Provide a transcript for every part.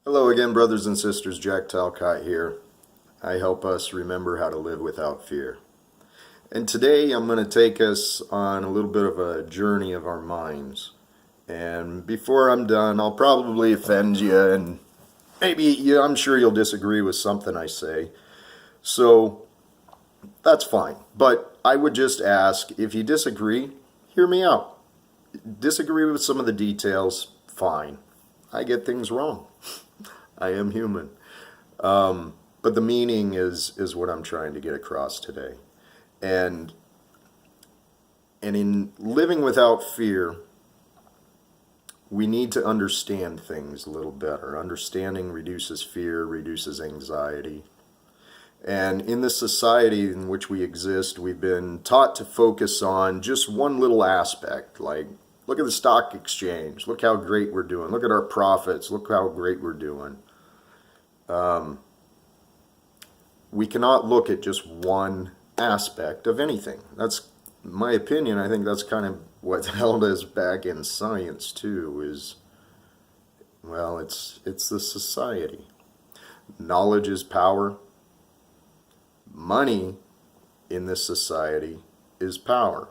Hello again, brothers and sisters. Jack Talcott here. I help us remember how to live without fear. And today I'm going to take us on a little bit of a journey of our minds. And before I'm done, I'll probably offend you, and I'm sure you'll disagree with something I say. So that's fine. But I would just ask, if you disagree, hear me out. Disagree with some of the details, fine. I get things wrong. I am human. But the meaning is what I'm trying to get across today. And in living without fear, we need to understand things a little better. Understanding reduces fear, reduces anxiety. And in this society in which we exist, we've been taught to focus on just one little aspect, like, look at the stock exchange. Look how great we're doing. Look at our profits. Look how great we're doing. We cannot look at just one aspect of anything. That's my opinion. I think that's kind of what held us back in science too, is, well, it's the society. Knowledge is power. Money in this society is power.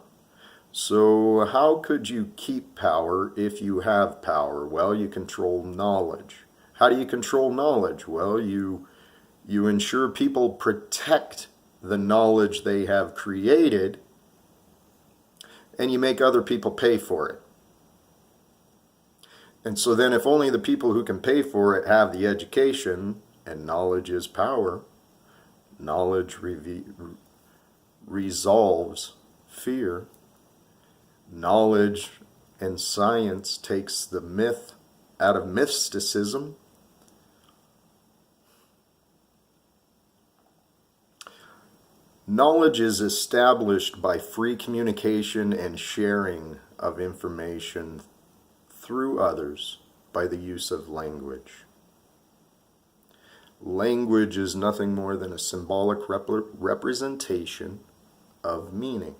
So how could you keep power if you have power? Well, you control knowledge. How do you control knowledge? Well, you ensure people protect the knowledge they have created, and you make other people pay for it. And so then if only the people who can pay for it have the education, and knowledge is power, knowledge resolves fear. Knowledge and science takes the myth out of mysticism. Knowledge is established by free communication and sharing of information through others by the use of language. Language is nothing more than a symbolic representation of meaning.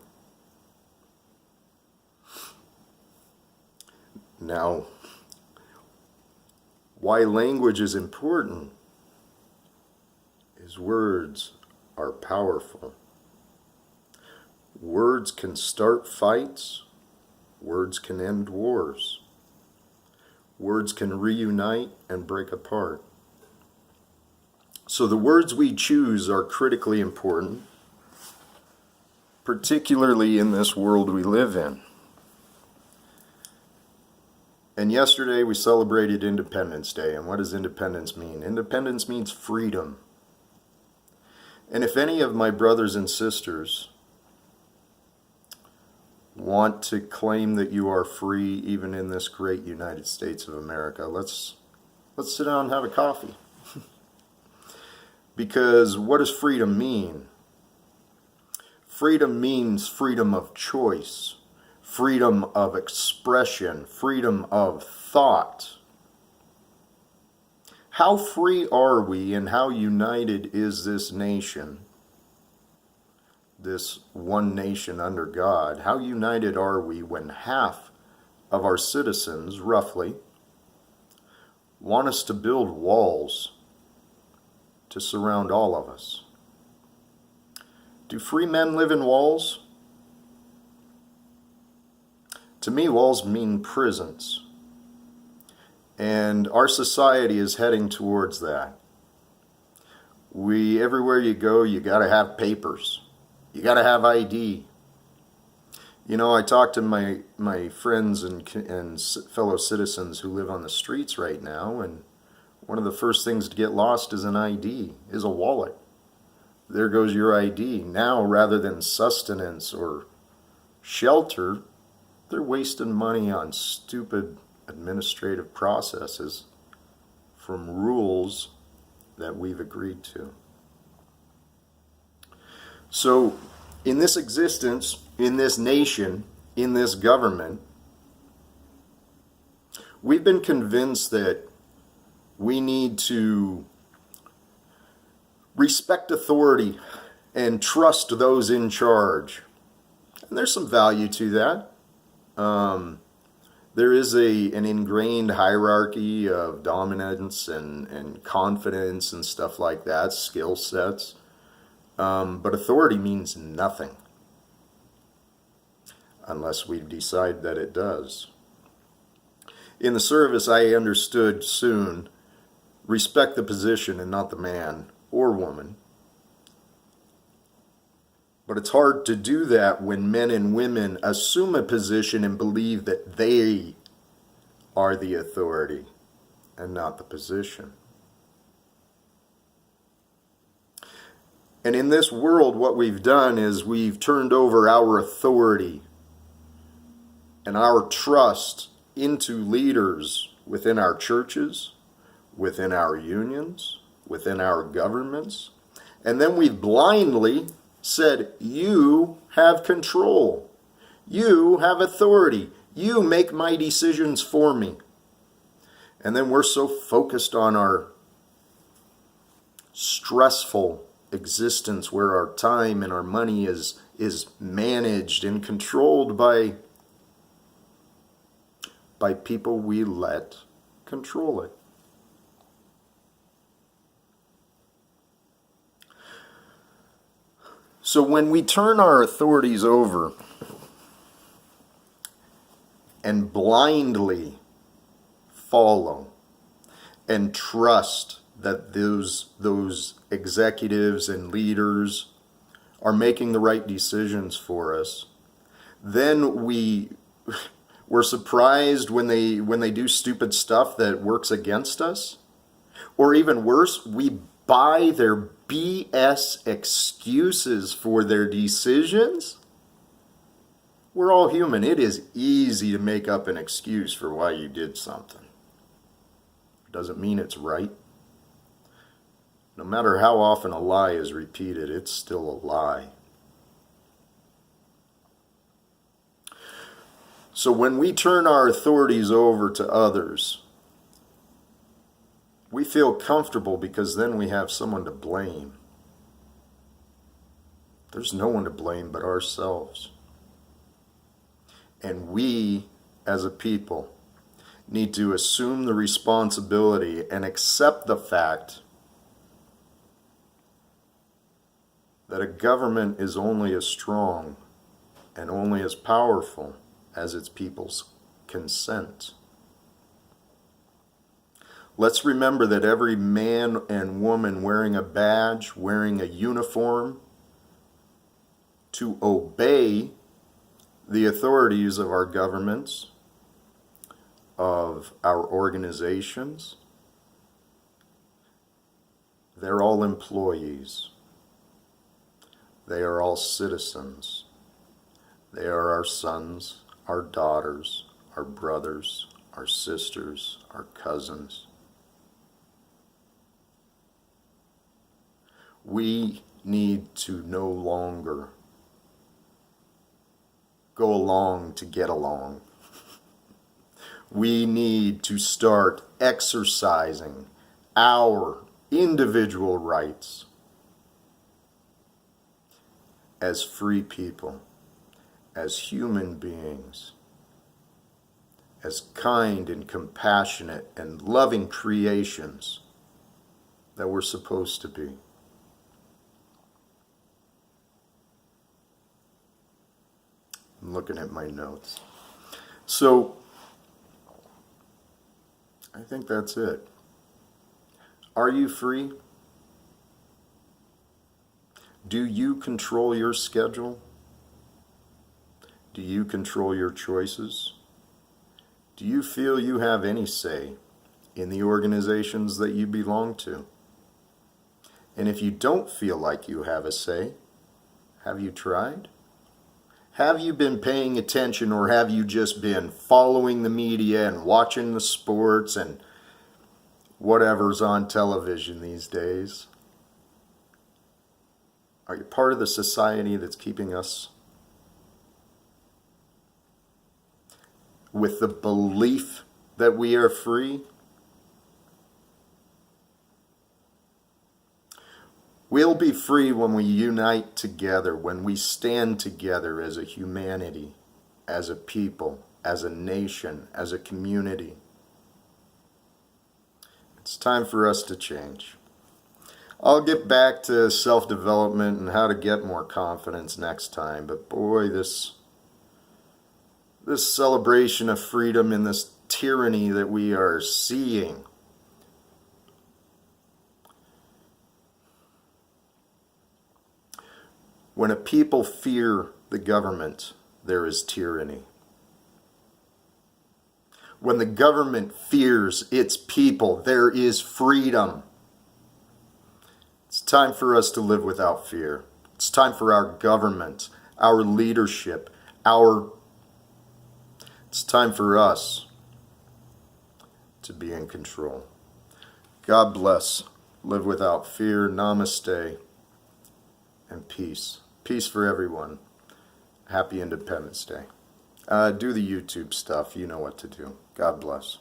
Now, why language is important is words are powerful. Words can start fights. Words can end wars. Words can reunite and break apart. So the words we choose are critically important, particularly in this world we live in. And yesterday we celebrated Independence Day. And what does independence mean? Independence means freedom. And if any of my brothers and sisters want to claim that you are free even in this great United States of America, let's sit down and have a coffee. Because what does freedom mean? Freedom means freedom of choice, freedom of expression, freedom of thought. How free are we, and how united is this nation, this one nation under God? How united are we when half of our citizens, roughly, want us to build walls to surround all of us? Do free men live in walls? To me, walls mean prisons. And our society is heading towards that. Everywhere you go, you got to have papers. You got to have ID. You know, I talk to my friends and fellow citizens who live on the streets right now, and one of the first things to get lost is an ID, is a wallet. There goes your ID. Now, rather than sustenance or shelter, they're wasting money on stupid administrative processes from rules that we've agreed to. So, in this existence, in this nation, in this government, we've been convinced that we need to respect authority and trust those in charge. And there's some value to that. There is an ingrained hierarchy of dominance and confidence and stuff like that, skill sets. But authority means nothing unless we decide that it does. In the service, I understood soon, respect the position and not the man or woman. But it's hard to do that when men and women assume a position and believe that they are the authority and not the position. And in this world, what we've done is we've turned over our authority and our trust into leaders within our churches, within our unions, within our governments. And then we've blindly said, you have control. You have authority. You make my decisions for me. And then we're so focused on our stressful existence where our time and our money is managed and controlled by people we let control it. So when we turn our authorities over and blindly follow and trust that those executives and leaders are making the right decisions for us, then we're surprised when they do stupid stuff that works against us. Or even worse, we buy their BS excuses for their decisions. We're all human. It is easy to make up an excuse for why you did something. It doesn't mean it's right. No matter how often a lie is repeated, it's still a lie. So when we turn our authorities over to others, we feel comfortable because then we have someone to blame. There's no one to blame but ourselves. And we, as a people, need to assume the responsibility and accept the fact that a government is only as strong and only as powerful as its people's consent. Let's remember that every man and woman wearing a badge, wearing a uniform, to obey the authorities of our governments, of our organizations, they're all employees. They are all citizens. They are our sons, our daughters, our brothers, our sisters, our cousins. We need to no longer go along to get along. We need to start exercising our individual rights as free people, as human beings, as kind and compassionate and loving creations that we're supposed to be. I'm looking at my notes. So, I think that's it. Are you free? Do you control your schedule? Do you control your choices? Do you feel you have any say in the organizations that you belong to? And if you don't feel like you have a say, have you tried? Have you been paying attention, or have you just been following the media and watching the sports and whatever's on television these days? Are you part of the society that's keeping us with the belief that we are free? We'll be free when we unite together, when we stand together as a humanity, as a people, as a nation, as a community. It's time for us to change. I'll get back to self-development and how to get more confidence next time, but boy, this celebration of freedom and this tyranny that we are seeing, when a people fear the government, there is tyranny. When the government fears its people, there is freedom. It's time for us to live without fear. It's time for our government, our leadership, it's time for us to be in control. God bless. Live without fear. Namaste. And peace. Peace for everyone. Happy Independence Day. Do the YouTube stuff. You know what to do. God bless.